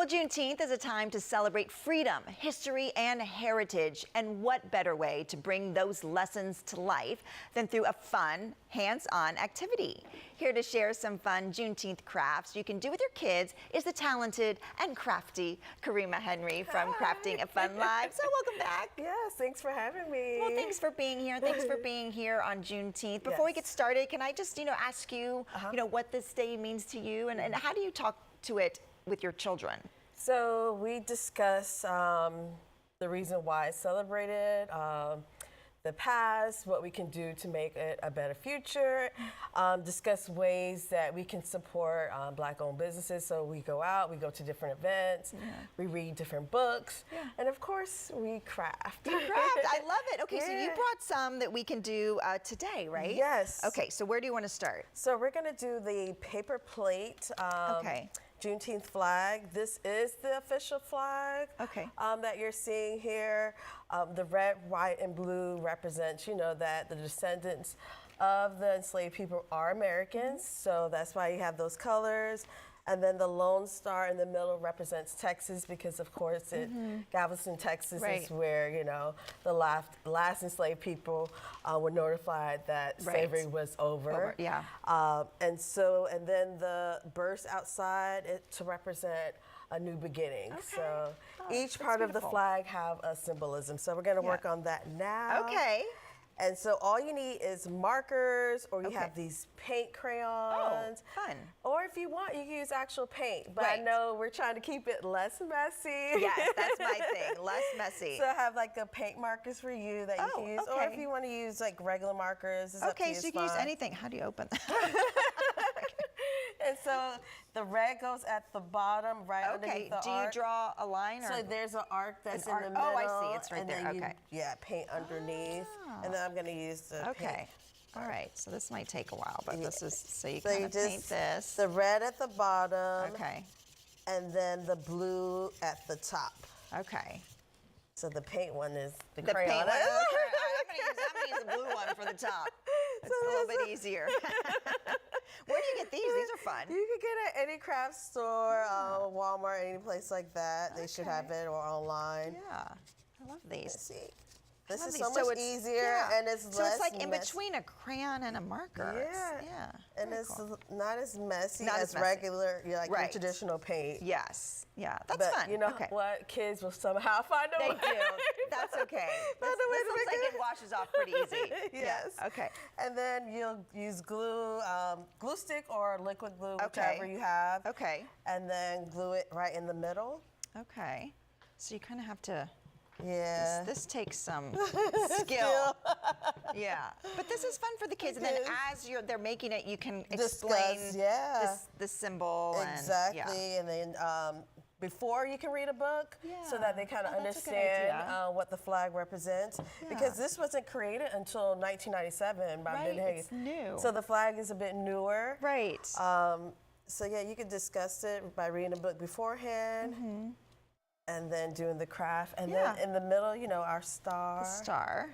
Well, Juneteenth is a time to celebrate freedom, history, and heritage. And what better way to bring those lessons to life than through a fun, hands-on activity? Here to share some fun Juneteenth crafts you can do with your kids is the talented and crafty Karimah Henry from Crafting a Fun Life. So welcome back. Yes, thanks for having me. Well, thanks for being here. Thanks for being here on Juneteenth. Before we get started, can I just, ask you, what this day means to you and how do you talk to it with your children? So we discuss the reason why it's celebrated, the past, what we can do to make it a better future, discuss ways that we can support Black-owned businesses. So we go out, we go to different events, we read different books, and of course we craft. You craft, I love it. Okay, so you brought some that we can do today, right? Yes. Okay, so where do you want to start? So we're gonna do the paper plate. Juneteenth flag. This is the official flag that you're seeing here. The red, white, and blue represents, that the descendants of the enslaved people are Americans. So that's why you have those colors. And then the Lone Star in the middle represents Texas because, of course, Galveston, Texas is where, the last enslaved people were notified that slavery was over. And then the burst outside to represent a new beginning. So each part of the flag have a symbolism. So we're going to work on that now. Okay. And so all you need is markers, or you have these paint crayons. Oh, fun. Or if you want, you can use actual paint. But I know we're trying to keep it less messy. Yes, that's my thing, less messy. So I have like the paint markers for you that you can use. Or if you want to use like regular markers, it's up to you. So you can use anything. How do you open that? And so the red goes at the bottom, right underneath the arc. Do you draw a line? Or? So there's an arc that's in the middle. Oh, I see. It's right there. Paint underneath. And then I'm going to use the paint. All right. So this might take a while, but this is, so you kind of paint this. The red at the bottom. Okay. And then the blue at the top. Okay. So the paint one is the Paint crayon. one. I'm gonna use the blue one for the top. It's a little bit easier. Where do you get these? These are fun. You can get at any craft store, Walmart, any place like that. They should have it, or online. Yeah, I love these. Let's see. This is so much easier, and it's less. So it's like in between a crayon and a marker. Yeah. And it's not as messy as regular, your traditional paint. Yes. Yeah, that's fun. But you know what? Kids will somehow find a way. They do. That's okay. This looks like it washes off pretty easy. Yes. Okay. And then you'll use glue, glue stick or liquid glue, whichever you have. Okay. And then glue it right in the middle. Okay. So you kind of have to. Yeah. This takes some skill. Yeah. But this is fun for the kids. And then as they're making it, you can explain the symbol. Exactly. And then before you can read a book so that they kind of understand what the flag represents. Because this wasn't created until 1997 by Ben Hayes. It's new. So the flag is a bit newer. Right. So yeah, you can discuss it by reading a book beforehand. And then doing the craft. And then in the middle, our star. The star.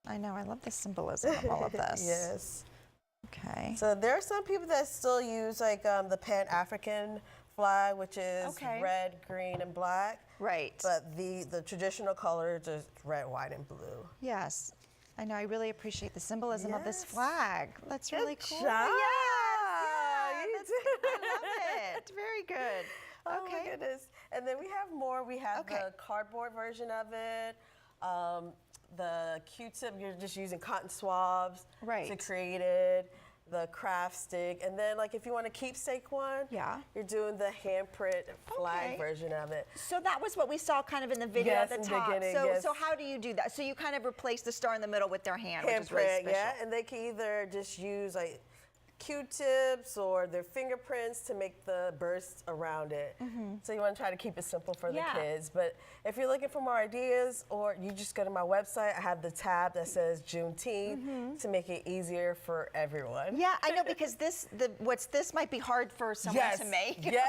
I know, I love the symbolism of all of this. Yes. Okay. So there are some people that still use like the Pan-African flag, which is red, green, and black. Right. But the traditional colors are red, white, and blue. Yes. I know, I really appreciate the symbolism of this flag. That's really cool. Yes. I love it. Very good. Oh my goodness. And then we have more. We have the cardboard version of it. The Q-tip, you're just using cotton swabs to create it. The craft stick. And then like if you want a keepsake one, you're doing the handprint flag version of it. So that was what we saw kind of in the video at the top. So how do you do that? So you kind of replace the star in the middle with their hand, which is really special. And they can either just use like Q-tips or their fingerprints to make the bursts around it. So you want to try to keep it simple for the kids. But if you're looking for more ideas, or you just go to my website, I have the tab that says Juneteenth to make it easier for everyone. Yeah, I know, because this might be hard for someone to make. Yeah.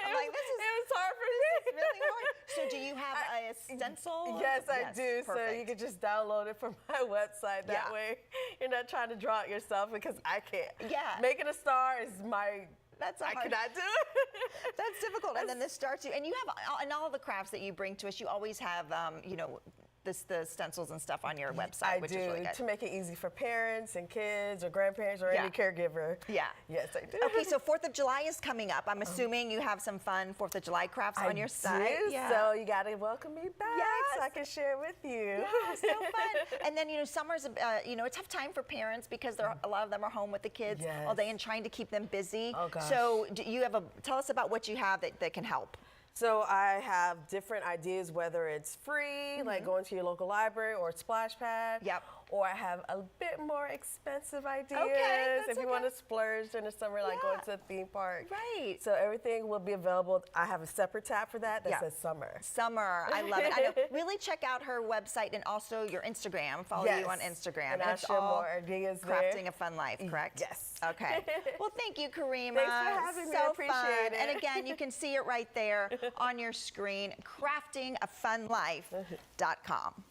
I'm like, it was hard for me. It's really hard. So do you have a stencil? Yes, I do. Perfect. So you can just download it from my website. That way you're not trying to draw it yourself, because I can't. Yeah. Making a star is my That's I cannot do it. That's difficult. And then this starts you, and you have, and all the crafts that you bring to us, you always have, you know, the stencils and stuff on your website, which is really good. To make it easy for parents and kids or grandparents or any caregiver. Yeah. Yes, I do. Okay, so 4th of July is coming up. I'm assuming you have some fun 4th of July crafts on your site. Yeah. So you got to welcome me back so I can share with you. Yeah, so fun. And then, you know, summer's, you know, a tough time for parents because a lot of them are home with the kids all day and trying to keep them busy. Oh, gosh. So you have tell us about what you have that can help. So I have different ideas, whether it's free, like going to your local library or splash pad. Yep. Or I have a bit more expensive ideas if you want to splurge in the summer, like going to a theme park. Right. So everything will be available. I have a separate tab for that says summer. Summer. I love it. I know. Really check out her website and also your Instagram. Follow you on Instagram. And I'll share more ideas there. Crafting a Fun Life, correct? Yes. Okay. Well, thank you, Karimah. Thanks for having me. I appreciate it. And again, you can see it right there on your screen, craftingafunlife.com.